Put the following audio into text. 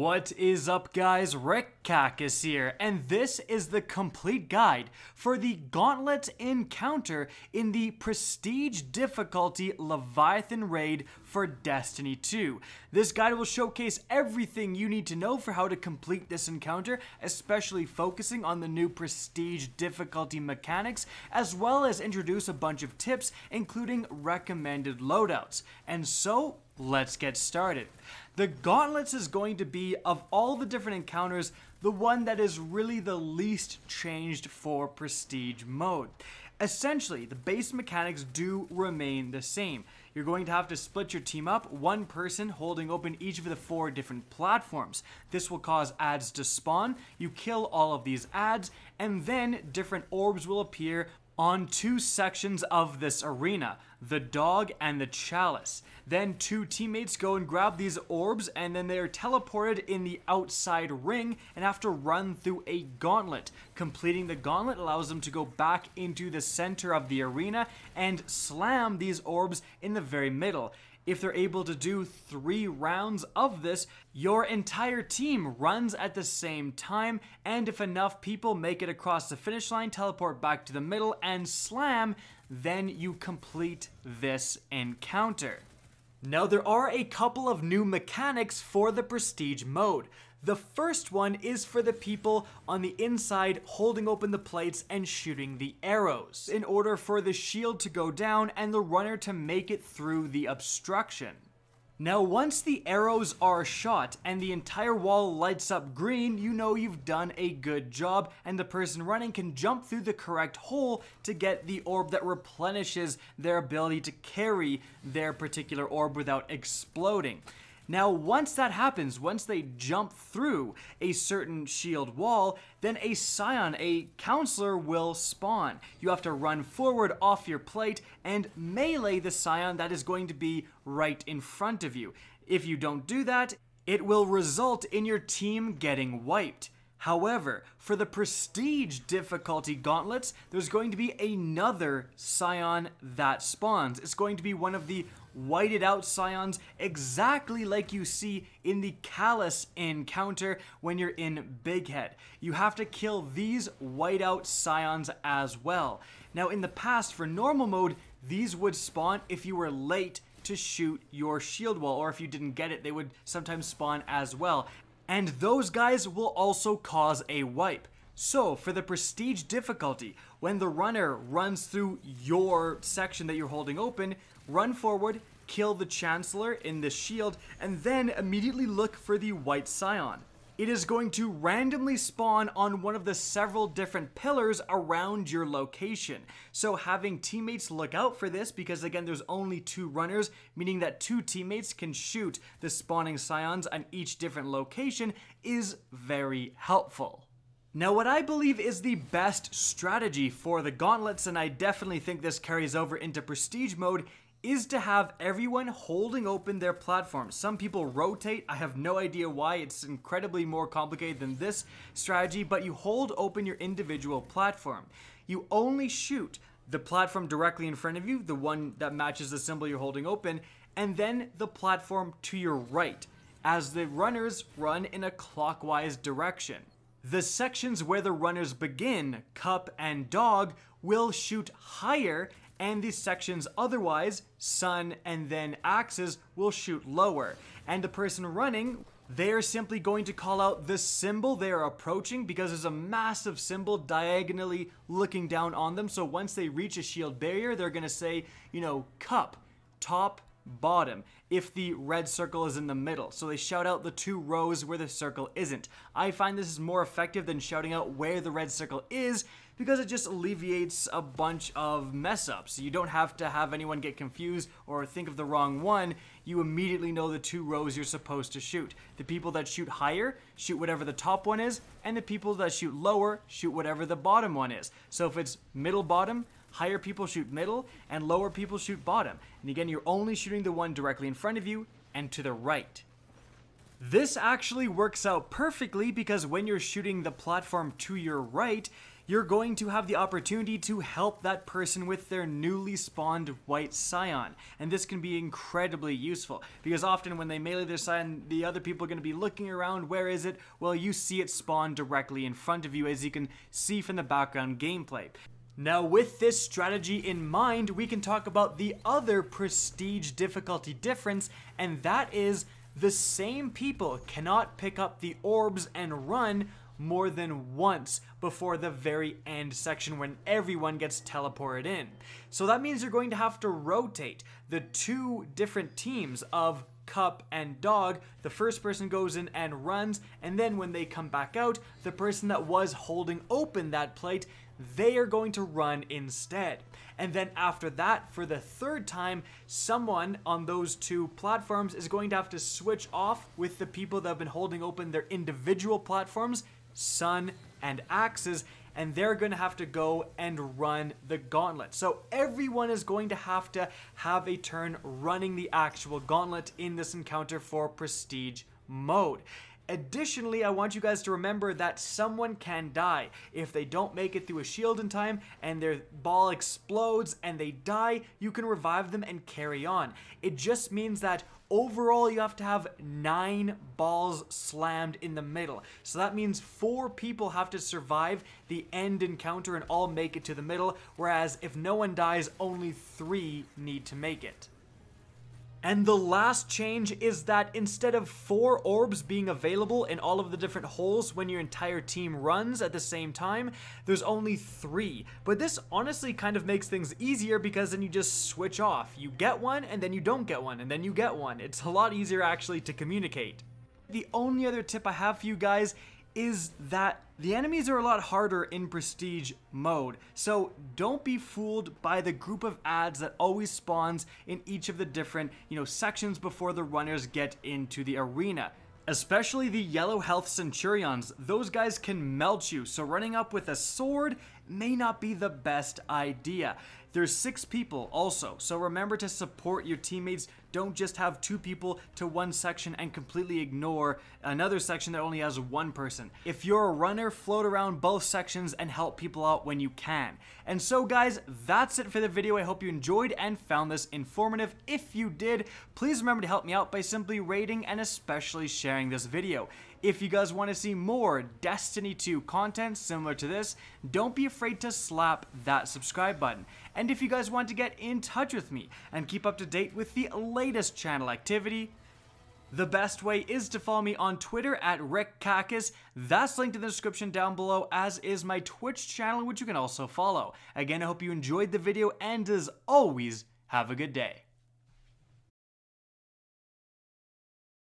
What is up, guys? Rick Cactus here, and this is the complete guide for the Gauntlet encounter in the Prestige difficulty Leviathan Raid for Destiny 2. This guide will showcase everything you need to know for how to complete this encounter, especially focusing on the new Prestige difficulty mechanics, as well as introduce a bunch of tips, including recommended loadouts. And so, let's get started. The Gauntlets is going to be, of all the different encounters, the one that is really the least changed for Prestige mode. Essentially, the base mechanics do remain the same. You're going to have to split your team up, one person holding open each of the 4 different platforms. This will cause adds to spawn, you kill all of these adds, and then different orbs will appear on 2 sections of this arena, the dog and the chalice. Then 2 teammates go and grab these orbs, and then they are teleported in the outside ring and have to run through a gauntlet. Completing the gauntlet allows them to go back into the center of the arena and slam these orbs in the very middle. If they're able to do 3 rounds of this, your entire team runs at the same time, and if enough people make it across the finish line, teleport back to the middle, and slam, then you complete this encounter. Now, there are a couple of new mechanics for the Prestige mode. The first one is for the people on the inside holding open the plates and shooting the arrows, in order for the shield to go down and the runner to make it through the obstruction. Now, once the arrows are shot and the entire wall lights up green, you know you've done a good job, and the person running can jump through the correct hole to get the orb that replenishes their ability to carry their particular orb without exploding. Now, once that happens, once they jump through a certain shield wall, then a Scion, a counselor, will spawn. You have to run forward off your plate and melee the Scion that is going to be right in front of you. If you don't do that, it will result in your team getting wiped. However, for the Prestige difficulty gauntlets, there's going to be another Scion that spawns. It's going to be one of the whited out Scions, exactly like you see in the Callus encounter when you're in Big Head. You have to kill these white out Scions as well. Now, in the past, for normal mode, these would spawn if you were late to shoot your shield wall, or if you didn't get it, they would sometimes spawn as well. And those guys will also cause a wipe. So, for the Prestige difficulty, when the runner runs through your section that you're holding open, run forward, kill the Chancellor in the shield, and then immediately look for the white Scion. It is going to randomly spawn on one of the several different pillars around your location. So having teammates look out for this, because again there's only 2 runners, meaning that 2 teammates can shoot the spawning Scions on each different location, is very helpful. Now, what I believe is the best strategy for the gauntlets, and I definitely think this carries over into Prestige mode, is to have everyone holding open their platform. Some people rotate. I have no idea why. It's incredibly more complicated than this strategy, but you hold open your individual platform. You only shoot the platform directly in front of you, the one that matches the symbol you're holding open, and then the platform to your right, as the runners run in a clockwise direction. The sections where the runners begin, Cup and Dog, will shoot higher, and the sections otherwise, Sun and then Axes, will shoot lower. And the person running, they're simply going to call out the symbol they are approaching, because there's a massive symbol diagonally looking down on them. So once they reach a shield barrier, they're going to say, you know, Cup, top, bottom, if the red circle is in the middle. So they shout out the 2 rows where the circle isn't. I find this is more effective than shouting out where the red circle is, because it just alleviates a bunch of mess ups. You don't have to have anyone get confused or think of the wrong one. You immediately know the 2 rows you're supposed to shoot. The people that shoot higher shoot whatever the top one is, and the people that shoot lower shoot whatever the bottom one is. So if it's middle bottom, higher people shoot middle, and lower people shoot bottom. And again, you're only shooting the one directly in front of you and to the right. This actually works out perfectly, because when you're shooting the platform to your right, you're going to have the opportunity to help that person with their newly spawned white Scion. And this can be incredibly useful because often when they melee their Scion, the other people are going to be looking around, where is it? Well, you see it spawn directly in front of you, as you can see from the background gameplay. Now, with this strategy in mind, we can talk about the other prestige difficulty difference, and that is the same people cannot pick up the orbs and run more than once before the very end section when everyone gets teleported in. So that means you're going to have to rotate the two different teams of Cup and Dog. The first person goes in and runs, and then when they come back out, the person that was holding open that plate, they are going to run instead. And then after that, for the third time, someone on those two platforms is going to have to switch off with the people that have been holding open their individual platforms, Sun and Axes, and they're going to have to go and run the Gauntlet. So everyone is going to have a turn running the actual Gauntlet in this encounter for Prestige mode. Additionally, I want you guys to remember that someone can die. If they don't make it through a shield in time and their ball explodes and they die, you can revive them and carry on. It just means that overall you have to have 9 balls slammed in the middle. So that means 4 people have to survive the end encounter and all make it to the middle, whereas if no one dies, only 3 need to make it. And the last change is that instead of 4 orbs being available in all of the different holes when your entire team runs at the same time, there's only 3. But this honestly kind of makes things easier because then you just switch off. You get one, and then you don't get one, and then you get one. It's a lot easier actually to communicate. The only other tip I have for you guys is that the enemies are a lot harder in Prestige mode, so don't be fooled by the group of ads that always spawns in each of the different, sections before the runners get into the arena. Especially the yellow health Centurions, those guys can melt you, so running up with a sword may not be the best idea. There's 6 people also, so remember to support your teammates. Don't just have 2 people to one section and completely ignore another section that only has 1 person. If you're a runner, float around both sections and help people out when you can. And so guys, that's it for the video. I hope you enjoyed and found this informative. If you did, please remember to help me out by simply rating and especially sharing this video. If you guys want to see more Destiny 2 content similar to this, don't be afraid to slap that subscribe button. And if you guys want to get in touch with me and keep up to date with the latest channel activity, the best way is to follow me on Twitter at RickKakis. That's linked in the description down below, as is my Twitch channel, which you can also follow. Again, I hope you enjoyed the video, and as always, have a good day.